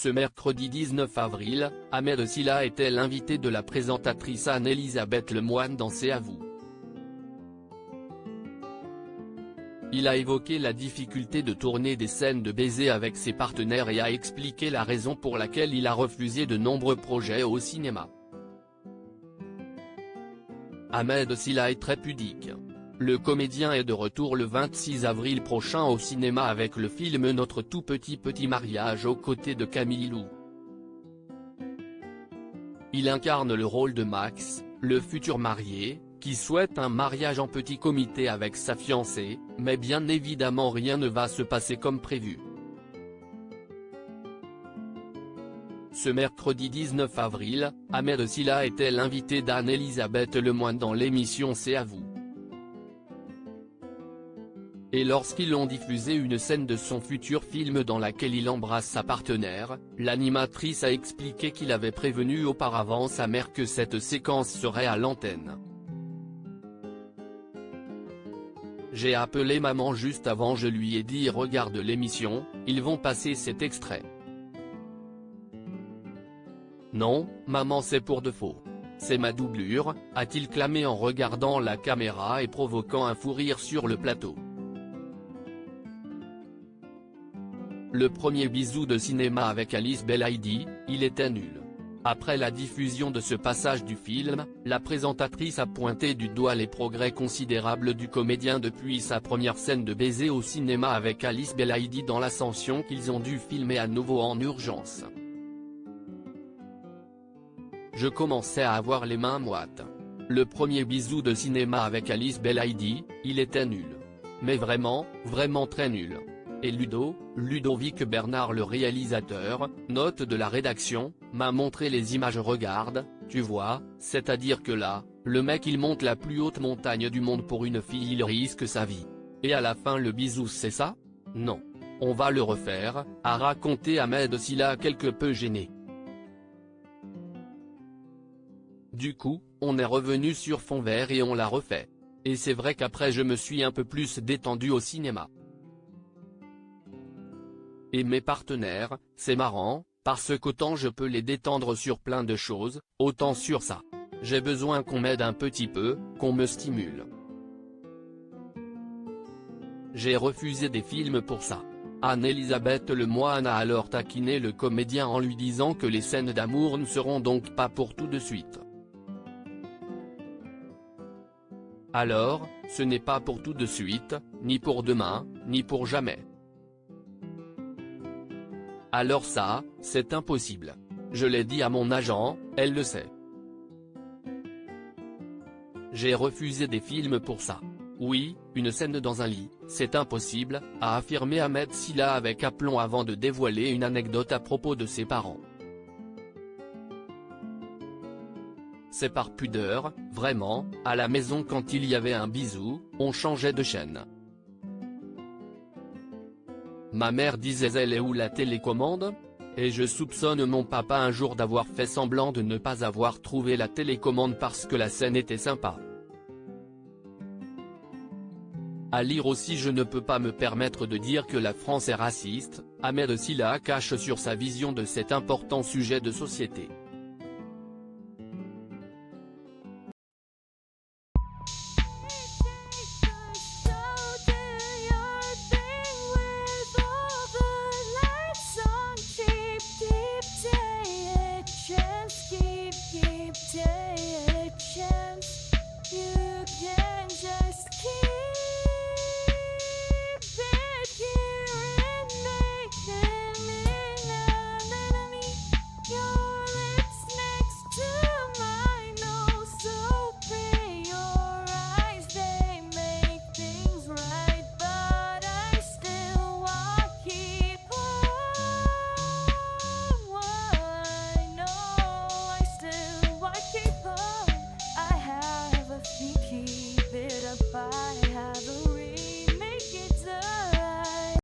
Ce mercredi 19 avril, Ahmed Silla était l'invité de la présentatrice Anne-Elisabeth Lemoine dans C'est à vous. Il a évoqué la difficulté de tourner des scènes de baiser avec ses partenaires et a expliqué la raison pour laquelle il a refusé de nombreux projets au cinéma. Ahmed Silla est très pudique. Le comédien est de retour le 26 avril prochain au cinéma avec le film Notre tout petit mariage aux côtés de Camille Lou. Il incarne le rôle de Max, le futur marié, qui souhaite un mariage en petit comité avec sa fiancée, mais bien évidemment rien ne va se passer comme prévu. Ce mercredi 19 avril, Ahmed Silla était l'invité d'Anne-Elisabeth Lemoine dans l'émission C'est à vous. Et lorsqu'ils ont diffusé une scène de son futur film dans laquelle il embrasse sa partenaire, l'animatrice a expliqué qu'il avait prévenu auparavant sa mère que cette séquence serait à l'antenne. J'ai appelé maman juste avant, je lui ai dit regarde l'émission, ils vont passer cet extrait. Non, maman c'est pour de faux. C'est ma doublure, a-t-il clamé en regardant la caméra et provoquant un fou rire sur le plateau. Le premier bisou de cinéma avec Alice Belaïdi, il était nul. Après la diffusion de ce passage du film, la présentatrice a pointé du doigt les progrès considérables du comédien depuis sa première scène de baiser au cinéma avec Alice Belaïdi dans l'Ascension qu'ils ont dû filmer à nouveau en urgence. Je commençais à avoir les mains moites. Le premier bisou de cinéma avec Alice Belaïdi, il était nul. Mais vraiment, vraiment très nul. Et Ludovic Bernard le réalisateur, note de la rédaction, m'a montré les images regarde, tu vois, c'est-à-dire que là, le mec il monte la plus haute montagne du monde pour une fille il risque sa vie. Et à la fin le bisou c'est ça? Non. On va le refaire, a raconté Ahmed Silla quelque peu gêné. Du coup, on est revenu sur fond vert et on l'a refait. Et c'est vrai qu'après je me suis un peu plus détendu au cinéma. Et mes partenaires, c'est marrant, parce qu'autant je peux les détendre sur plein de choses, autant sur ça. J'ai besoin qu'on m'aide un petit peu, qu'on me stimule. J'ai refusé des films pour ça. Anne-Elisabeth Lemoine a alors taquiné le comédien en lui disant que les scènes d'amour ne seront donc pas pour tout de suite. Alors, ce n'est pas pour tout de suite, ni pour demain, ni pour jamais. Alors ça, c'est impossible. Je l'ai dit à mon agent, elle le sait. J'ai refusé des films pour ça. Oui, une scène dans un lit, c'est impossible, a affirmé Ahmed Silla avec aplomb avant de dévoiler une anecdote à propos de ses parents. C'est par pudeur, vraiment, à la maison quand il y avait un bisou, on changeait de chaîne. Ma mère disait elle est où la télécommande? Et je soupçonne mon papa un jour d'avoir fait semblant de ne pas avoir trouvé la télécommande parce que la scène était sympa. À lire aussi je ne peux pas me permettre de dire que la France est raciste, Ahmed Silla cache sur sa vision de cet important sujet de société.